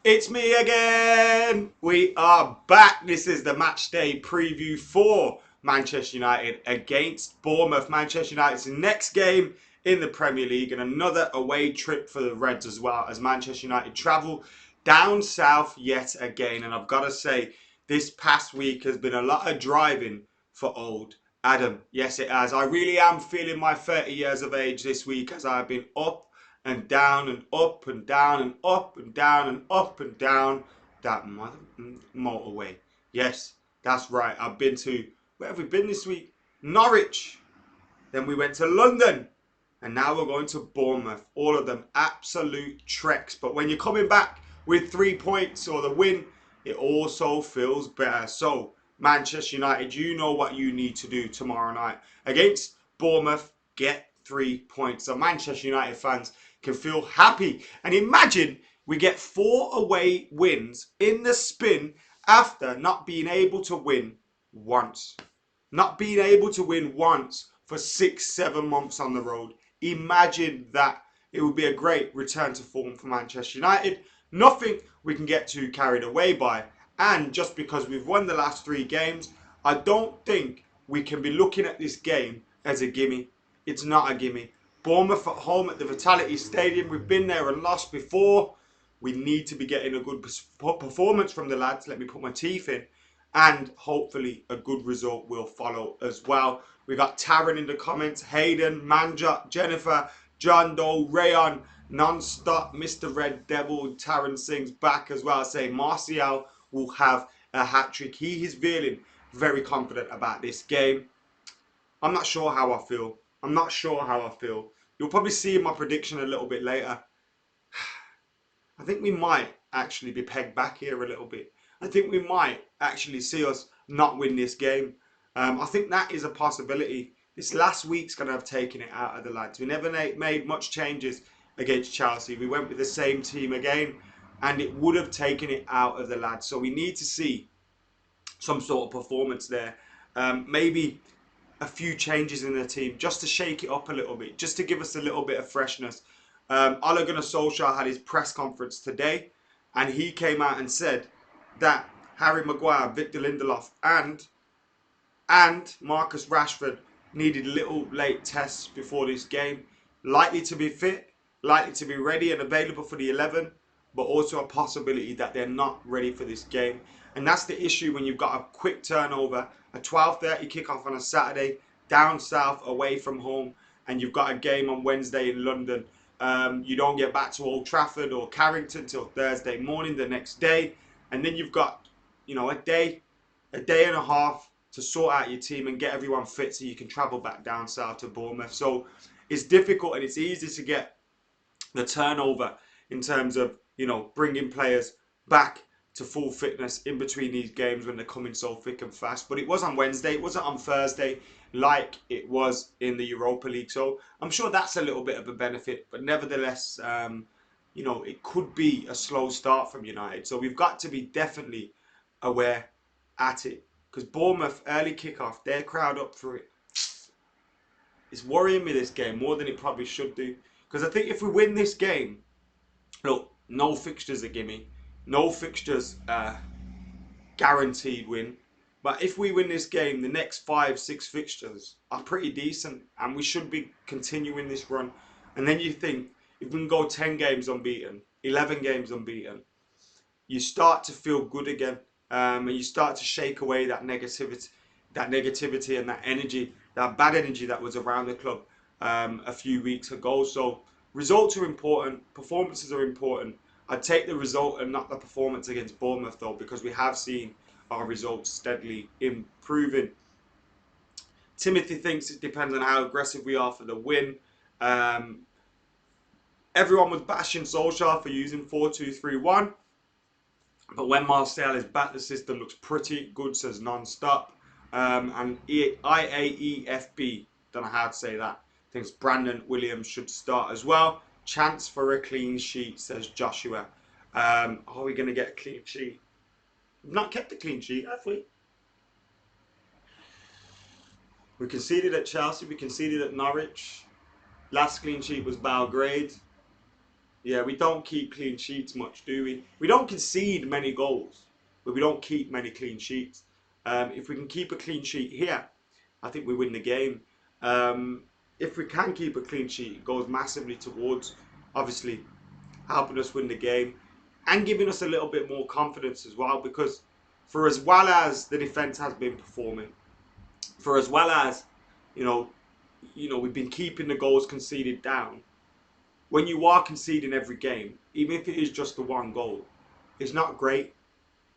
It's me again. We are back. This is the match day preview for Manchester United against Bournemouth. Manchester United's next game in the Premier League and another away trip for the Reds as well as Manchester United travel down south yet again. And I've got to say, this past week has been a lot of driving for old Adam. Yes, it has. I really am feeling my 30 years of age this week as I've been up and down and up and down and up and down and up and down that motorway. Yes, that's right. I've been to, where have we been this week? Norwich. Then we went to London. And now we're going to Bournemouth. All of them absolute treks. But when you're coming back with 3 points or the win, it also feels better. So, Manchester United, you know what you need to do tomorrow night. Against Bournemouth, get 3 points. So, Manchester United fans can feel happy. And imagine we get 4 away wins in the spin after not being able to win once. Not being able to win once for 6-7 months on the road. Imagine that. It would be a great return to form for Manchester United. Nothing we can get too carried away by. And just because we've won the last 3 games, I don't think we can be looking at this game as a gimme. It's not a gimme. Bournemouth at home at the Vitality Stadium. We've been there and lost before. We need to be getting a good performance from the lads. Let me put my teeth in. And hopefully a good result will follow as well. We got Taryn in the comments, Hayden, Manjot, Jennifer, John Doe, Rayon, Non-Stop, Mr. Red Devil, Taryn Singh's back as well, saying Martial will have a hat-trick. He is feeling very confident about this game. I'm not sure how I feel. I'm not sure how I feel. You'll probably see my prediction a little bit later. I think we might actually be pegged back here a little bit. I think we might actually see us not win this game. I think that is a possibility. This last week's going to have taken it out of the lads. We never made much changes against Chelsea. We went with the same team again and it would have taken it out of the lads. So we need to see some sort of performance there. Maybe a few changes in the team just to shake it up a little bit, just to give us a little bit of freshness. Ole Gunnar Solskjaer had his press conference today and he came out and said that Harry Maguire, Victor Lindelof and Marcus Rashford needed little late tests before this game. Likely to be fit, likely to be ready and available for the 11, but also a possibility that they're not ready for this game. And that's the issue when you've got a quick turnover, a 12:30 kickoff on a Saturday, down south, away from home, and you've got a game on Wednesday in London. You don't get back to Old Trafford or Carrington till Thursday morning the next day. And then you've got, a day and a half to sort out your team and get everyone fit so you can travel back down south to Bournemouth. So it's difficult and it's easy to get the turnover in terms of, bringing players back to full fitness in between these games when they're coming so thick and fast. But it was on Wednesday, it wasn't on Thursday like it was in the Europa League. So I'm sure that's a little bit of a benefit. But nevertheless, it could be a slow start from United. So we've got to be definitely aware at it. Because Bournemouth, early kickoff, their crowd up for it. It's worrying me, this game, more than it probably should do. Because I think if we win this game, look, no fixtures are gimme. No fixtures guaranteed win. But if we win this game, the next 5-6 fixtures are pretty decent. And we should be continuing this run. And then you think, if we can go 10 games unbeaten, 11 games unbeaten, you start to feel good again. And you start to shake away that negativity and that energy, that bad energy that was around the club a few weeks ago. So results are important, performances are important. I'd take the result and not the performance against Bournemouth though, because we have seen our results steadily improving. Timothy thinks it depends on how aggressive we are for the win. Everyone was bashing Solskjaer for using 4-2-3-1. But when Martial is back, the system looks pretty good, says Non-Stop. And IAEFB, don't know how to say that, thinks Brandon Williams should start as well. Chance for a clean sheet, says Joshua. Are we going to get a clean sheet? We've not kept a clean sheet, have we? We conceded at Chelsea, we conceded at Norwich. Last clean sheet was Belgrade. Yeah, we don't keep clean sheets much, do we? We don't concede many goals, but we don't keep many clean sheets. If we can keep a clean sheet here, I think we win the game. Um, if we can keep a clean sheet, it goes massively towards, obviously, helping us win the game and giving us a little bit more confidence as well. Because for as well as the defense has been performing, for as well as you know, we've been keeping the goals conceded down. When you are conceding every game, even if it is just the one goal, it's not great.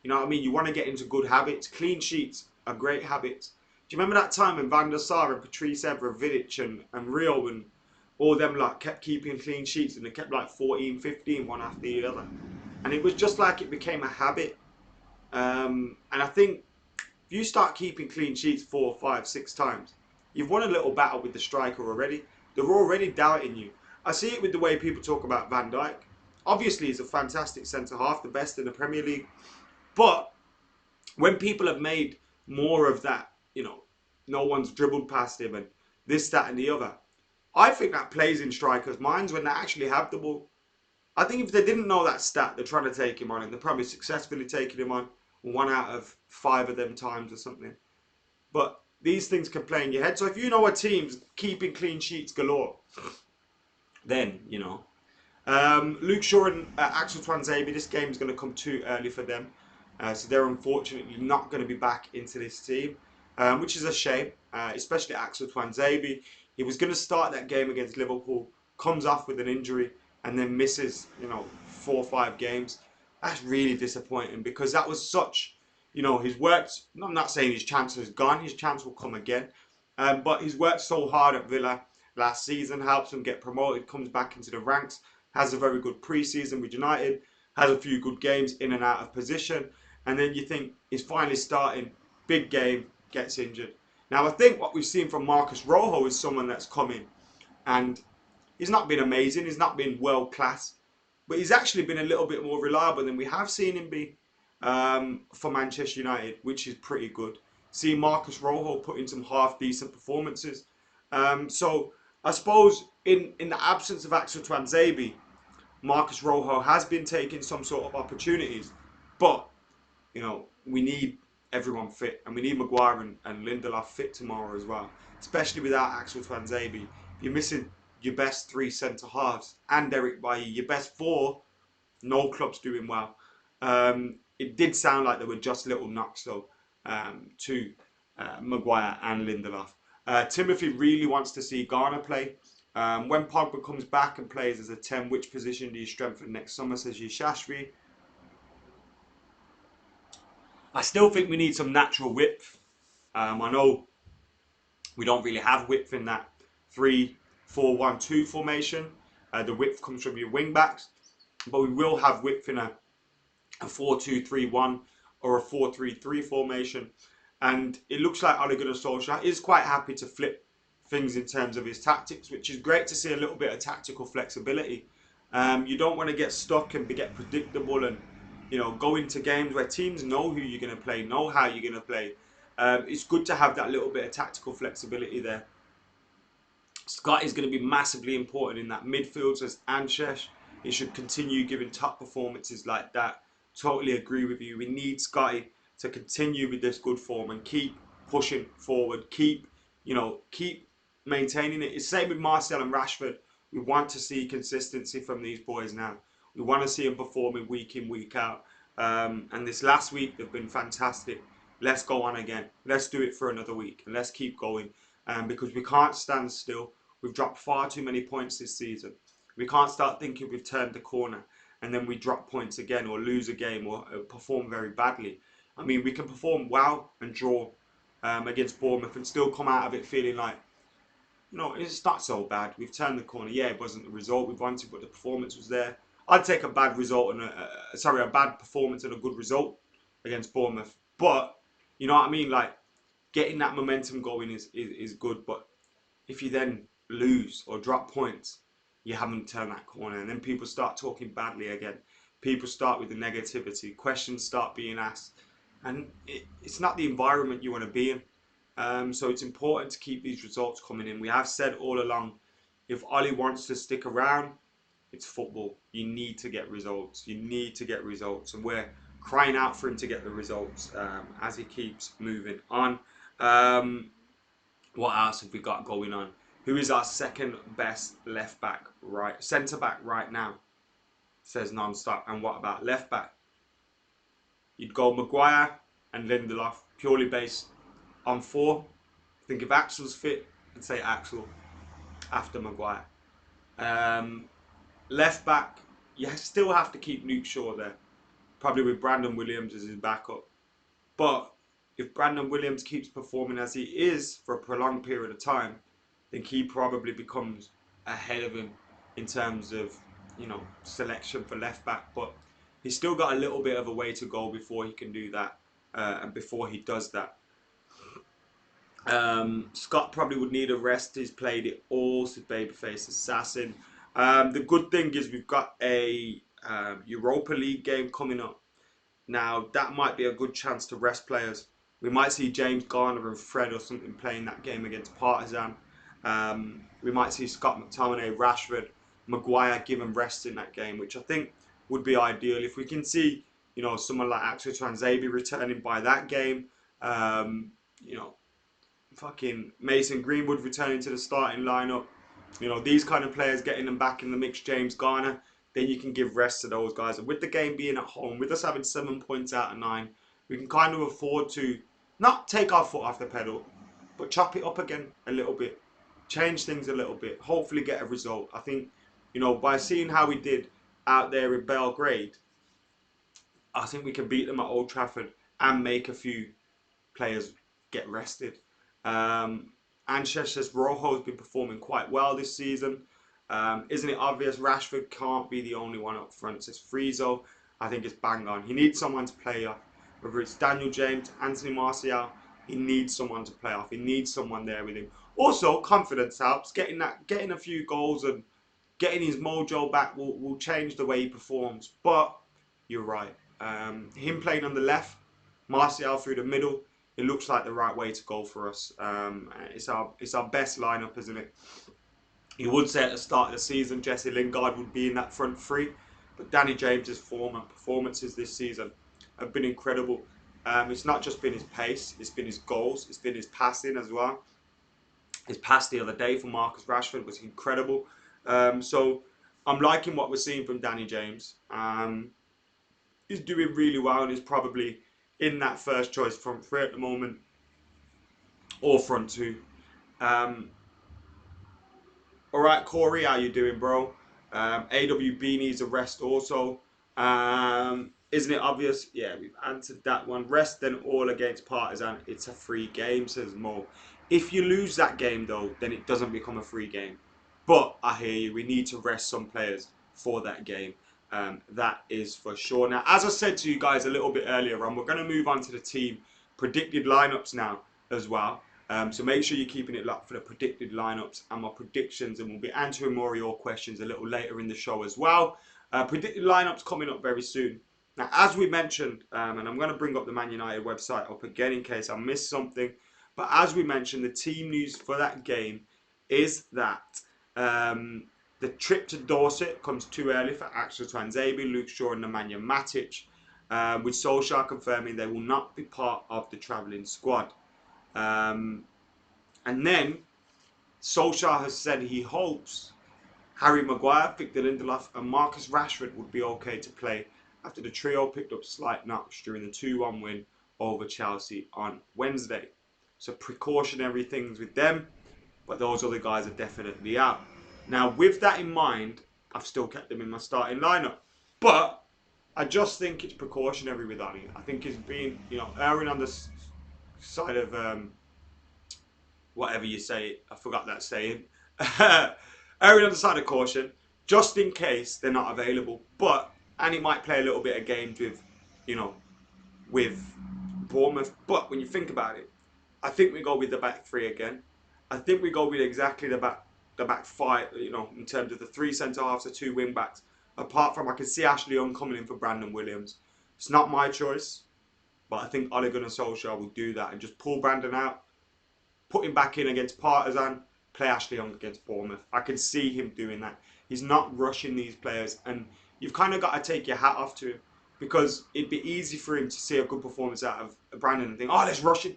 You know what I mean? You want to get into good habits. Clean sheets are great habits. Do you remember that time when Van der Sar and Patrice Evra, Vidic and Rio and all them like kept keeping clean sheets and they kept like 14, 15, one after the other. And it was just like it became a habit. And I think if you start keeping clean sheets 4, 5, 6 times, you've won a little battle with the striker already. They're already doubting you. I see it with the way people talk about Van Dijk. Obviously, he's a fantastic centre half, the best in the Premier League. But when people have made more of that, no one's dribbled past him and this, that, and the other, I think that plays in strikers' minds when they actually have the ball. I think if they didn't know that stat, they're trying to take him on, and they're probably successfully taking him on 1 out of 5 of them times or something. But these things can play in your head. So if you know a team's keeping clean sheets galore, then, Luke Shaw and Axel Twanzebe, this game's going to come too early for them. So they're unfortunately not going to be back into this team, which is a shame, especially Axel Twanzebe. He was going to start that game against Liverpool, comes off with an injury, and then misses, 4 or 5 games. That's really disappointing because that was such, he's worked, I'm not saying his chance has gone, his chance will come again, but he's worked so hard at Villa last season, helps him get promoted, comes back into the ranks, has a very good pre-season with United, has a few good games in and out of position, and then you think he's finally starting, big game, gets injured. Now I think what we've seen from Marcus Rojo is someone that's come in and he's not been amazing, he's not been world class, but he's actually been a little bit more reliable than we have seen him be for Manchester United, which is pretty good. Seeing Marcus Rojo put in some half decent performances. So I suppose in the absence of Axel Twanzebe, Marcus Rojo has been taking some sort of opportunities, but we need everyone fit, and we need Maguire and Lindelof fit tomorrow as well, especially without Axel Twanzebe. If you're missing your best 3 centre halves and Eric Bailly, your best 4, no club's doing well. It did sound like there were just little knocks though to Maguire and Lindelof. Timothy really wants to see Garner play. When Pogba comes back and plays as a 10, which position do you strengthen next summer, says Yashashvi. I still think we need some natural width. I know we don't really have width in that 3-4-1-2 formation. The width comes from your wing backs, but we will have width in a 4-2-3-1 or a 4-3-3 formation. And it looks like Ole Gunnar Solskjaer is quite happy to flip things in terms of his tactics, which is great to see a little bit of tactical flexibility. You don't want to get stuck and get predictable and go into games where teams know who you're going to play, know how you're going to play. It's good to have that little bit of tactical flexibility there. Scott is going to be massively important in that midfield, says Anshesh. He should continue giving top performances like that. Totally agree with you. We need Scotty to continue with this good form and keep pushing forward. Keep maintaining it. It's the same with Marcel and Rashford. We want to see consistency from these boys now. We want to see them performing week in, week out. And this last week, they've been fantastic. Let's go on again. Let's do it for another week. And let's keep going. Because we can't stand still. We've dropped far too many points this season. We can't start thinking we've turned the corner and then we drop points again or lose a game or perform very badly. I mean, we can perform well and draw against Bournemouth and still come out of it feeling like, it's not so bad. We've turned the corner. Yeah, it wasn't the result we wanted, but the performance was there. I'd take a bad result and a bad performance and a good result against Bournemouth. But you know what I mean? Like getting that momentum going is good. But if you then lose or drop points, you haven't turned that corner, and then people start talking badly again. People start with the negativity. Questions start being asked, and it's not the environment you want to be in. So it's important to keep these results coming in. We have said all along, if Ollie wants to stick around, It's football. You need to get results. You need to get results. And we're crying out for him to get the results as he keeps moving on. What else have we got going on? Who is our second best left back, centre back right now? Says non-stop. And what about left back? You'd go Maguire and Lindelof, purely based on 4. I think if Axel's fit, I'd say Axel after Maguire. Left back, you still have to keep Luke Shaw there. Probably with Brandon Williams as his backup. But if Brandon Williams keeps performing as he is for a prolonged period of time, then he probably becomes ahead of him in terms of, selection for left back. But he's still got a little bit of a way to go before he can do that, and before he does that. Scott probably would need a rest. He's played it all, said Babyface Assassin. The good thing is we've got a Europa League game coming up. Now, that might be a good chance to rest players. We might see James Garner and Fred or something playing that game against Partizan. We might see Scott McTominay, Rashford, Maguire given rest in that game, which I think would be ideal. If we can see, someone like Axel Tuanzebe returning by that game, fucking Mason Greenwood returning to the starting lineup, these kind of players getting them back in the mix, James Garner, then you can give rest to those guys. And with the game being at home, with us having 7 points out of 9, we can kind of afford to not take our foot off the pedal, but chop it up again a little bit, change things a little bit, hopefully get a result. I think, by seeing how we did out there in Belgrade, I think we can beat them at Old Trafford and make a few players get rested. Ance's Rojo's been performing quite well this season. Isn't it obvious Rashford can't be the only one up front? Says Friezo. I think it's bang on. He needs someone to play off. Whether it's Daniel James, Anthony Martial, he needs someone to play off. He needs someone there with him. Also, confidence helps. Getting a few goals and getting his mojo back will change the way he performs. But you're right. Him playing on the left, Martial through the middle, it looks like the right way to go for us. It's our best lineup, isn't it? You would say at the start of the season, Jesse Lingard would be in that front 3, but Danny James's form and performances this season have been incredible. It's not just been his pace, it's been his goals, it's been his passing as well. His pass the other day for Marcus Rashford was incredible. So I'm liking what we're seeing from Danny James. He's doing really well and he's probably in that first choice front 3 at the moment, or front 2. Alright, Corey, how you doing, bro? AWB needs a rest also. Isn't it obvious? Yeah, we've answered that one. Rest then all against Partizan. It's a free game, says Mo. If you lose that game, though, then it doesn't become a free game. But I hear you. We need to rest some players for that game. That is for sure. Now, as I said to you guys a little bit earlier on, we're going to move on to the team predicted lineups now as well. So make sure you're keeping it locked for the predicted lineups and my predictions, and we'll be answering more of your questions a little later in the show as well. Predicted lineups coming up very soon. Now, as we mentioned, and I'm going to bring up the Man United website up again in case I missed something, but as we mentioned, the team news for that game is that the trip to Dorset comes too early for Axel Tuanzebe, Luke Shaw and Nemanja Matic, with Solskjaer confirming they will not be part of the travelling squad. And then Solskjaer has said he hopes Harry Maguire, Victor Lindelof and Marcus Rashford would be okay to play after the trio picked up slight knocks during the 2-1 win over Chelsea on Wednesday. So precautionary things with them, but those other guys are definitely out. Now, with that in mind, I've still kept them in my starting lineup, but I just think it's precautionary with Ollie. I think he's been, erring on the side of whatever you say. I forgot that saying. Erring on the side of caution, just in case they're not available. And he might play a little bit of games with, with Bournemouth. But when you think about it, I think we go with the back 3 again. I think we go with exactly the back 5, in terms of the 3 centre halves, the 2 wing backs. Apart from, I can see Ashley Young coming in for Brandon Williams. It's not my choice, but I think Ole Gunnar Solskjaer will do that and just pull Brandon out, put him back in against Partizan, play Ashley Young against Bournemouth. I can see him doing that. He's not rushing these players, and you've kind of got to take your hat off to him, because it'd be easy for him to see a good performance out of Brandon and think, oh, let's rush him,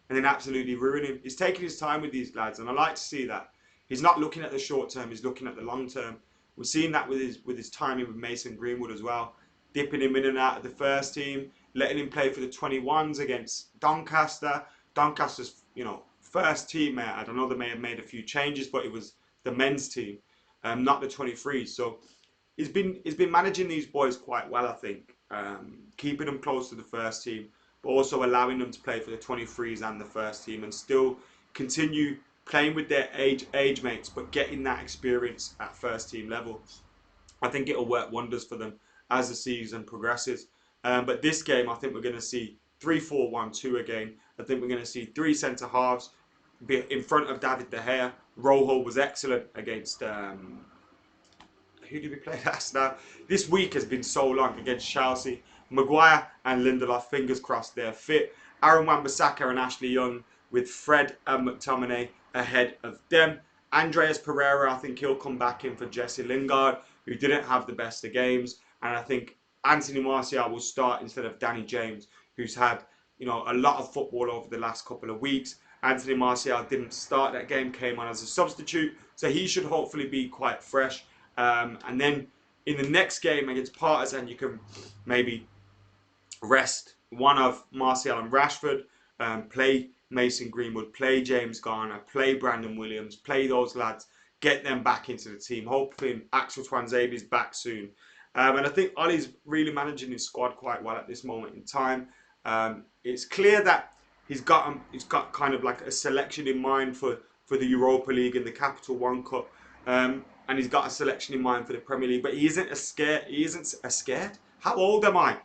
and then absolutely ruin him. He's taking his time with these lads, and I like to see that. He's not looking at the short term; he's looking at the long term. We're seeing that with his timing with Mason Greenwood as well, dipping him in and out of the first team, letting him play for the 21s against Doncaster. Doncaster's first teammate. I don't know, they may have made a few changes, but it was the men's team, not the 23s. So he's been managing these boys quite well, I think, keeping them close to the first team, but also allowing them to play for the 23s and the first team, and still continue playing with their age mates, but getting that experience at first team level. I think it'll work wonders for them as the season progresses. But this game, I think we're going to see 3-4-1-2 again. I think we're going to see three centre halves in front of David De Gea. Rojo was excellent against who did we play last now? This week has been so long against Chelsea. Maguire and Lindelof, fingers crossed they're fit. Aaron Wan-Bissaka and Ashley Young with Fred and McTominay ahead of them. Andreas Pereira, I think he'll come back in for Jesse Lingard, who didn't have the best of games. And I think Anthony Martial will start instead of Danny James, who's had a lot of football over the last couple of weeks. Anthony Martial didn't start that game, came on as a substitute, so he should hopefully be quite fresh. And then in the next game against Partizan, you can maybe rest one of Martial and Rashford, play Mason Greenwood, play James Garner, play Brandon Williams, play those lads, get them back into the team. Hopefully Axel Tuanzebe's back soon. And I think Ollie's really managing his squad quite well at this moment in time. It's clear that he's got kind of like a selection in mind for the Europa League and the Capital One Cup. And he's got a selection in mind for the Premier League, but he isn't scared. How old am I?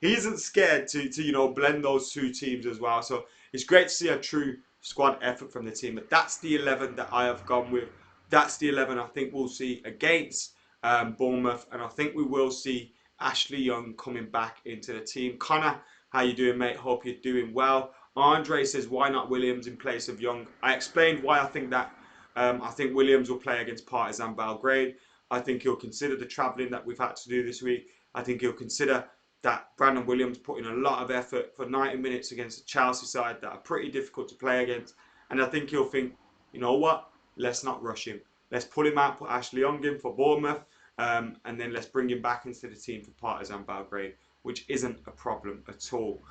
He isn't scared to blend those two teams as well. So it's great to see a true squad effort from the team. But that's the 11 that I have gone with. That's the 11 I think we'll see against Bournemouth, and I think we will see Ashley Young coming back into the team. Connor, how you doing, mate? Hope you're doing well. Andre says, why not Williams in place of Young? I explained why I think that. I think Williams will play against Partizan Belgrade. I think he'll consider the travelling that we've had to do this week. I think he'll consider that Brandon Williams put in a lot of effort for 90 minutes against the Chelsea side that are pretty difficult to play against. And I think he'll think, you know what, let's not rush him. Let's pull him out, put Ashley Young in for Bournemouth, and then let's bring him back into the team for Partizan Belgrade, which isn't a problem at all.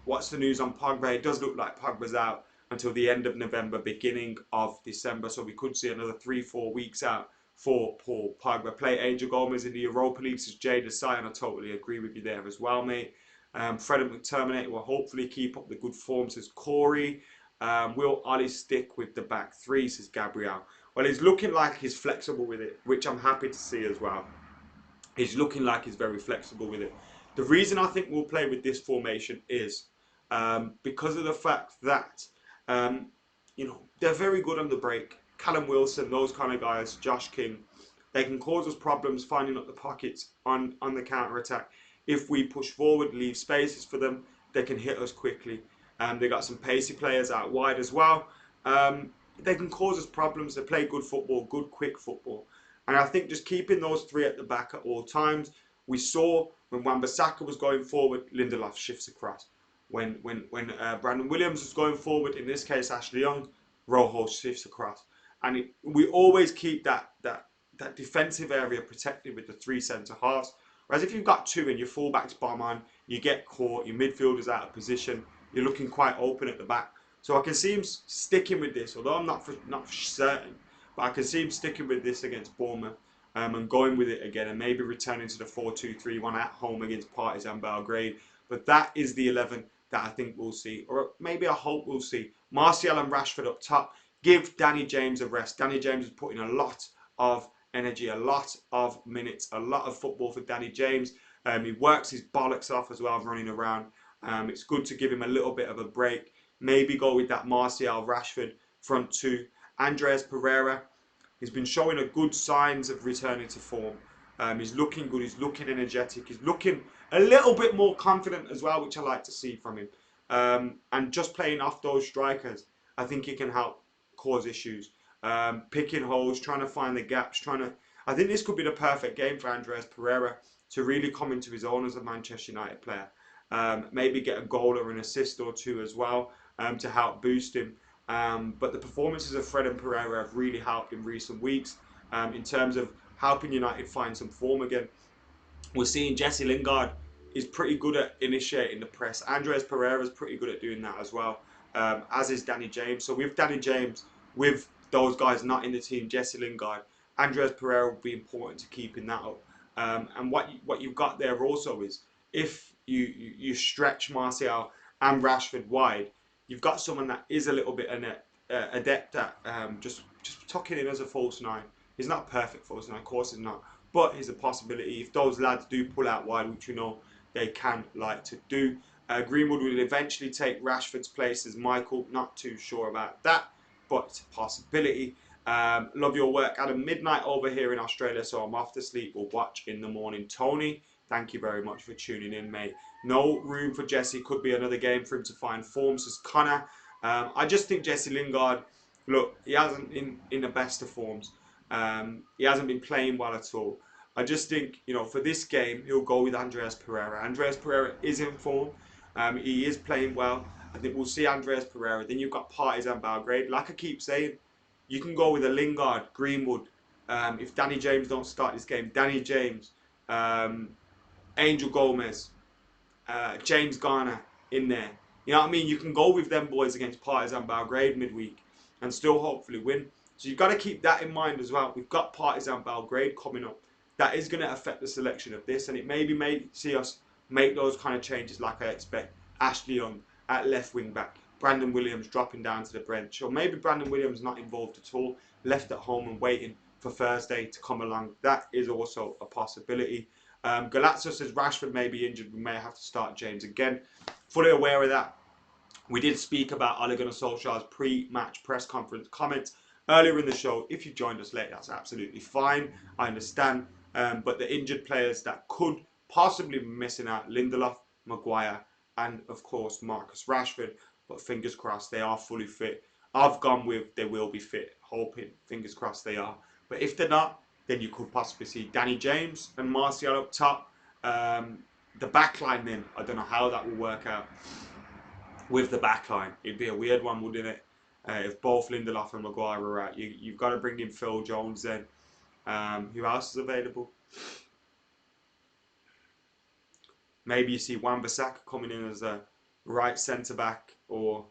What's the news on Pogba? It does look like Pogba's out until the end of November, beginning of December. So we could see another 3-4 weeks out for Paul Pogba. Play Angel Gomez in the Europa League, says Jay Desai, and I totally agree with you there as well, mate. Fred and McTominay will hopefully keep up the good form, says Corey. Will Ollie stick with the back three, says Gabriel. Well, he's looking like he's flexible with it, which I'm happy to see as well. He's looking like he's very flexible with it. The reason I think we'll play with this formation is because of the fact that they're very good on the break. Callum Wilson, those kind of guys, Josh King, they can cause us problems finding up the pockets on the counter-attack. If we push forward, leave spaces for them, they can hit us quickly. They got some pacey players out wide as well. They can cause us problems. They play good football, good quick football. And I think just keeping those three at the back at all times. We saw when Wan-Bissaka was going forward, Lindelof shifts across. When Brandon Williams was going forward, in this case Ashley Young, Rojo shifts across. And we always keep that defensive area protected with the three centre halves. Whereas if you've got two and your fullbacks bomb on, you get caught, your midfielder's out of position, you're looking quite open at the back. So I can see him sticking with this, although I'm not certain, but I can see him sticking with this against Bournemouth and going with it again, and maybe returning to the 4-2-3-1 at home against Partizan Belgrade. But that is the 11 that I think we'll see, or maybe I hope we'll see. Martial and Rashford up top. Give Danny James a rest. Danny James is putting a lot of energy, a lot of minutes, a lot of football for Danny James. He works his bollocks off as well, running around. It's good to give him a little bit of a break. Maybe go with that Martial, Rashford front two. Andreas Pereira, he's been showing a good signs of returning to form. He's looking good, he's looking energetic, he's looking a little bit more confident as well, which I like to see from him. And just playing off those strikers, I think he can help cause issues. picking holes, trying to find the gaps, I think this could be the perfect game for Andreas Pereira to really come into his own as a Manchester United player. Maybe get a goal or an assist or two as well to help boost him. But the performances of Fred and Pereira have really helped in recent weeks in terms of helping United find some form again. We're seeing Jesse Lingard is pretty good at initiating the press. Andreas Pereira is pretty good at doing that as well, as is Danny James. So with Danny James, with those guys not in the team, Jesse Lingard, Andreas Pereira will be important to keeping that up. And what you've got there also is if you stretch Martial and Rashford wide, you've got someone that is a little bit adept at just tucking in as a false nine. He's not perfect false nine, of course he's not, but he's a possibility if those lads do pull out wide, which you know they can like to do. Greenwood will eventually take Rashford's place as Michael. Not too sure about that, but it's a possibility. Love your work. At a midnight over here in Australia, so I'm off to sleep. We'll watch in the morning. Tony, thank you very much for tuning in, mate. No room for Jesse. Could be another game for him to find form, says Connor. I just think Jesse Lingard, look, he hasn't in the best of forms. He hasn't been playing well at all. I just think, for this game, he'll go with Andreas Pereira. Andreas Pereira is in form. He is playing well. I think we'll see Andreas Pereira. Then you've got Partizan Belgrade. Like I keep saying, you can go with a Lingard, Greenwood. If Danny James don't start this game, Danny James, Angel Gomez, James Garner in there. You know what I mean? You can go with them boys against Partizan Belgrade midweek and still hopefully win. So you've got to keep that in mind as well. We've got Partizan Belgrade coming up. That is going to affect the selection of this, and it maybe may see us make those kind of changes like I expect. Ashley Young at left wing back, Brandon Williams dropping down to the bench, or maybe Brandon Williams not involved at all, left at home and waiting for Thursday to come along. That is also a possibility. Galazzo says Rashford may be injured. We may have to start James again. Fully aware of that. We did speak about Ole Gunnar Solskjaer's pre-match press conference comments earlier in the show. If you joined us late, that's absolutely fine. I understand. But the injured players that could possibly be missing out, Lindelof, Maguire, and of course Marcus Rashford. But fingers crossed they are fully fit. I've gone with they will be fit, hoping, fingers crossed they are. But if they're not, then you could possibly see Danny James and Martial up top. The backline then, I don't know how that will work out with the backline. It'd be a weird one, wouldn't it? If both Lindelof and Maguire are out. You've got to bring in Phil Jones then. Who else is available? Maybe you see Wan-Bissaka coming in as a right centre-back, or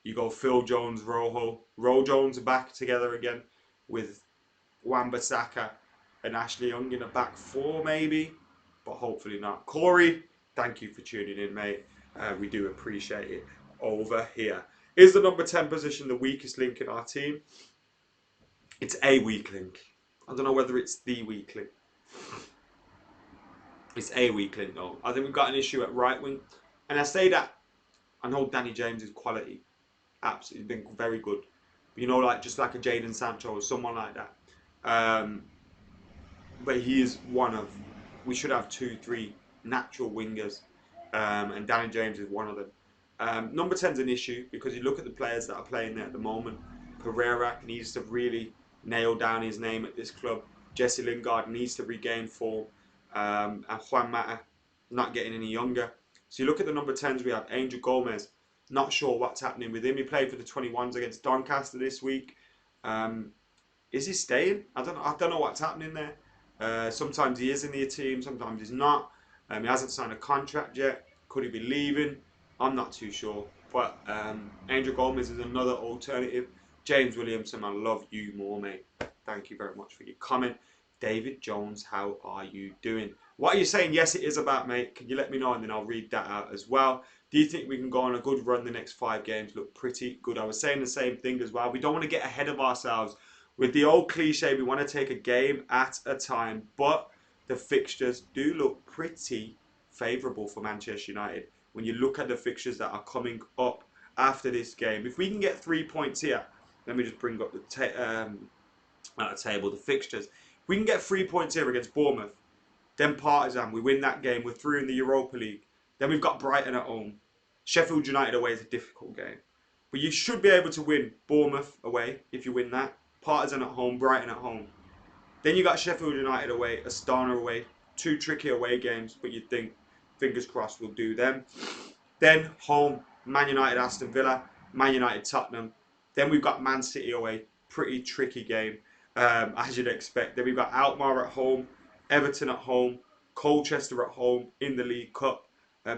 you go Phil Jones, Ro Jones back together again with Wan-Bissaka and Ashley Young in a back four maybe, but hopefully not. Corey, thank you for tuning in, mate. We do appreciate it over here. Is the number 10 position the weakest link in our team? It's a weak link. I don't know whether it's the weak link. It's a weak link though. I think we've got an issue at right wing. And I say that, I know Danny James' quality. Absolutely been very good. But just like a Jadon Sancho or someone like that. But he is one of, we should have 2-3 natural wingers. And Danny James is one of them. Number 10 is an issue because you look at the players that are playing there at the moment. Pereira needs to really nail down his name at this club. Jesse Lingard needs to regain form. And Juan Mata not getting any younger. So you look at the number 10s, we have Angel Gomez. Not sure what's happening with him. He played for the 21s against Doncaster this week. Is he staying? I don't know what's happening there. Sometimes he is in the team, sometimes he's not. He hasn't signed a contract yet. Could he be leaving? I'm not too sure. But Angel Gomez is another alternative. James Williamson, I love you more, mate. Thank you very much for your comment. David Jones, how are you doing? What are you saying? Yes, it is about, mate. Can you let me know and then I'll read that out as well. Do you think we can go on a good run the next 5 games? Look pretty good. I was saying the same thing as well. We don't want to get ahead of ourselves. With the old cliche, we want to take a game at a time. But the fixtures do look pretty favourable for Manchester United. When you look at the fixtures that are coming up after this game. If we can get 3 points here. Let me just bring up the table, the fixtures. If we can get 3 points here against Bournemouth, then Partizan, we win that game, we're through in the Europa League. Then we've got Brighton at home. Sheffield United away is a difficult game. But you should be able to win Bournemouth away if you win that. Partizan at home, Brighton at home. Then you got Sheffield United away, Astana away. Two tricky away games, but you'd think, fingers crossed, we'll do them. Then home, Man United, Aston Villa, Man United, Tottenham. Then we've got Man City away, pretty tricky game, as you'd expect. Then we've got Alkmaar at home, Everton at home, Colchester at home in the League Cup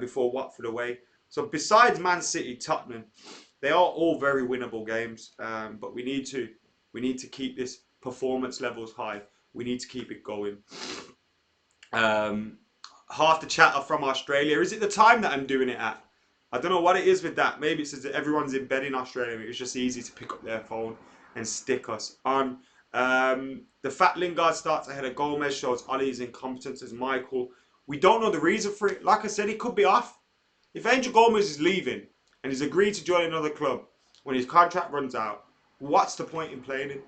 before Watford away. So besides Man City, Tottenham, they are all very winnable games, but we need to keep this performance levels high. We need to keep it going. Um, Half the chatter from Australia. Is it the time that I'm doing it at? I don't know what it is with that. Maybe it's that everyone's in bed in Australia. It's just easy to pick up their phone and stick us on. The fat Lingard starts ahead of Gomez, shows Ollie's incompetence as Michael. We don't know the reason for it. Like I said, he could be off. If Angel Gomez is leaving and he's agreed to join another club when his contract runs out, what's the point in playing him?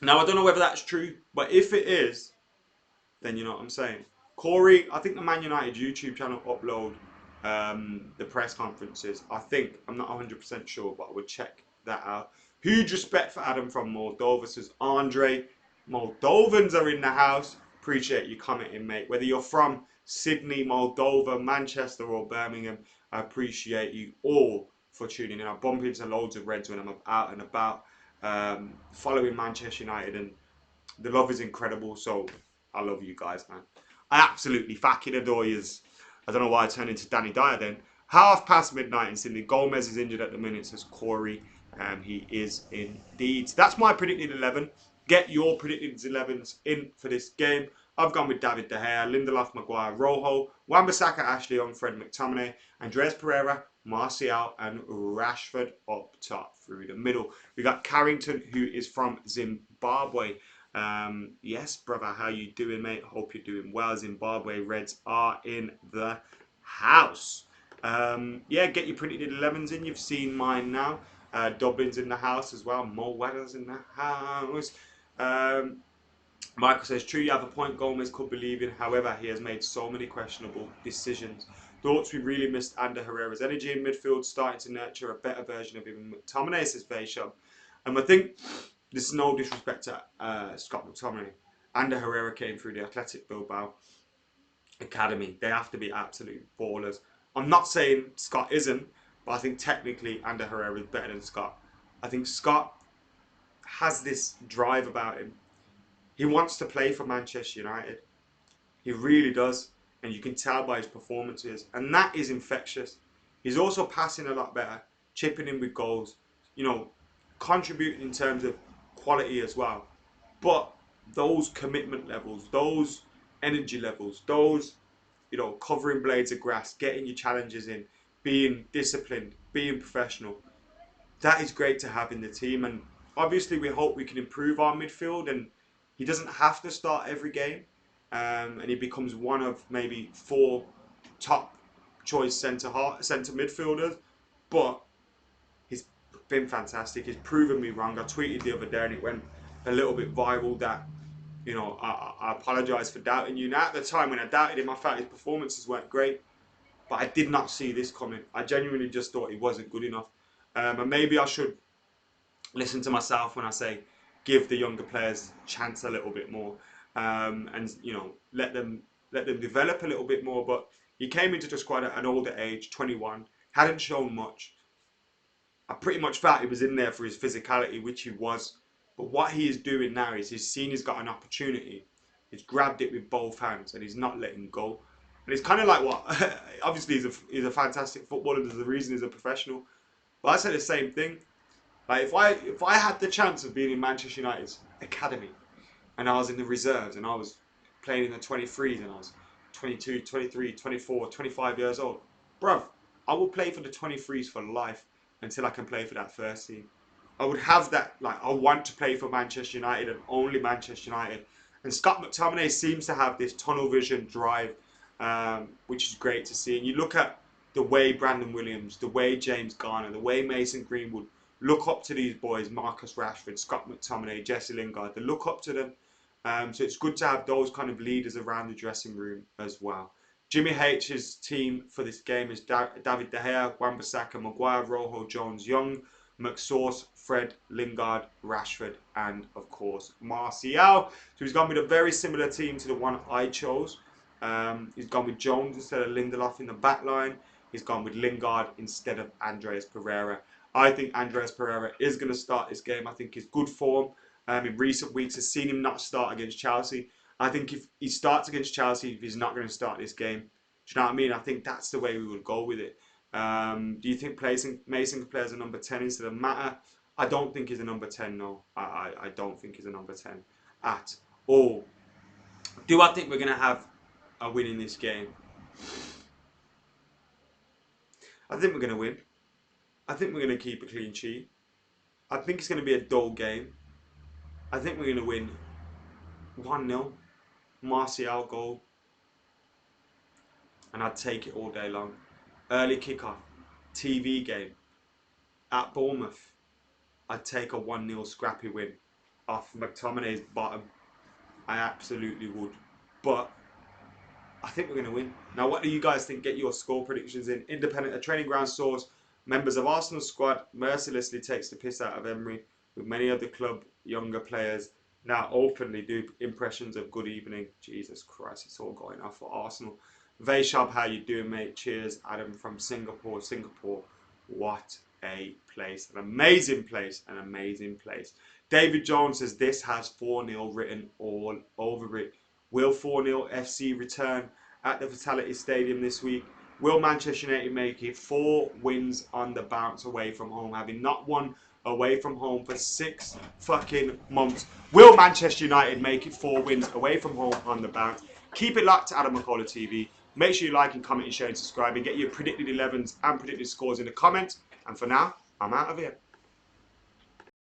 Now, I don't know whether that's true, but if it is, then you know what I'm saying. Corey, I think the Man United YouTube channel upload the press conferences. I think, I'm not 100% sure, but I would check that out. Huge respect for Adam from Moldova, says Andre. Moldovans are in the house. Appreciate you commenting, mate. Whether you're from Sydney, Moldova, Manchester or Birmingham, I appreciate you all for tuning in. I bump into loads of Reds when I'm out and about, following Manchester United, and the love is incredible, so I love you guys, man. I absolutely fucking adore yous. I don't know why I turned into Danny Dyer then. Half past midnight in Sydney. Gomez is injured at the minute, says Corey. He is indeed. So that's my predicted 11. Get your predicted 11s in for this game. I've gone with David De Gea, Lindelof, Maguire, Rojo, Wan-Bissaka, Ashley Young, Fred McTominay, Andres Pereira, Martial and Rashford up top through the middle. We got Carrington, who is from Zimbabwe. Yes, brother, how you doing, mate? Hope you're doing well. Zimbabwe Reds are in the house. Yeah, get your predicted 11s in. You've seen mine now. Dublin's in the house as well. Mo Weather's in the house. Michael says, true, you have a point. Gomez could be leaving. However, he has made so many questionable decisions. Thoughts we really missed Ander Herrera's energy in midfield, starting to nurture a better version of him. McTominay, says Vaisham. And I think this is no disrespect to Scott McTominay. Ander Herrera came through the Athletic Bilbao Academy. They have to be absolute ballers. I'm not saying Scott isn't, but I think technically Ander Herrera is better than Scott. I think Scott has this drive about him. He wants to play for Manchester United. He really does. And you can tell by his performances. And that is infectious. He's also passing a lot better, chipping in with goals, you know, contributing in terms of quality as well. But those commitment levels, those energy levels, those, you know, covering blades of grass, getting your challenges in, being disciplined, being professional, that is great to have in the team. And obviously we hope we can improve our midfield, and he doesn't have to start every game, and he becomes one of maybe 4 top choice centre midfielders, but he's been fantastic. He's proven me wrong. I tweeted the other day and it went a little bit viral that, you know, I apologise for doubting you. Now at the time when I doubted him, I felt his performances weren't great, but I did not see this coming. I genuinely just thought he wasn't good enough. And maybe I should listen to myself when I say give the younger players a chance a little bit more, and you know, let them develop a little bit more. But he came into the squad at an older age, 21, hadn't shown much. I pretty much felt he was in there for his physicality, which he was. But what he is doing now is he's seen he's got an opportunity. He's grabbed it with both hands and he's not letting go. And it's kind of like what, obviously he's a fantastic footballer. There's a reason he's a professional. But I said the same thing. Like if I had the chance of being in Manchester United's academy and I was in the reserves and I was playing in the 23s and I was 22, 23, 24, 25 years old, bruv, I will play for the 23s for life until I can play for that first team. I would have that, like, I want to play for Manchester United and only Manchester United. And Scott McTominay seems to have this tunnel vision drive, which is great to see. And you look at the way Brandon Williams, the way James Garner, the way Mason Greenwood look up to these boys, Marcus Rashford, Scott McTominay, Jesse Lingard, they look up to them. So it's good to have those kind of leaders around the dressing room as well. Jimmy H's team for this game is David De Gea, Wan-Bissaka, Maguire, Rojo, Jones, Young, McSauce, Fred, Lingard, Rashford, and of course Martial. So he's gone with a very similar team to the one I chose. He's gone with Jones instead of Lindelof in the back line. He's gone with Lingard instead of Andreas Pereira. I think Andreas Pereira is going to start this game. I think his good form in recent weeks has seen him not start against Chelsea. I think if he starts against Chelsea, if he's not going to start this game, do you know what I mean? I think that's the way we would go with it. Do you think Mason can play as a number 10 instead of Mata? I don't think he's a number 10, no. I don't think he's a number 10 at all. Do I think we're going to have a win in this game? I think we're going to win. I think we're going to keep a clean sheet. I think it's going to be a dull game. I think we're going to win 1-0. Martial goal. And I'd take it all day long. Early kickoff. TV game. At Bournemouth. I'd take a 1-0 scrappy win off McTominay's bottom. I absolutely would. But I think we're going to win. Now, what do you guys think? Get your score predictions in. Independent, a training ground source. Members of Arsenal squad mercilessly takes the piss out of Emery, with many of the club younger players now openly do impressions of good evening. Jesus Christ, it's all going off for Arsenal. Vaishab, how you doing, mate? Cheers, Adam from Singapore. Singapore, what a place. An amazing place. An amazing place. David Jones says this has 4-0 written all over it. Will 4-0 FC return at the Vitality Stadium this week? Will Manchester United make it 4 wins on the bounce away from home, having not won away from home for 6 fucking months? Will Manchester United make it 4 wins away from home on the bounce? Keep it locked to Adam McKola TV. Make sure you like and comment and share and subscribe, and get your predicted 11s and predicted scores in the comments. And for now, I'm out of here.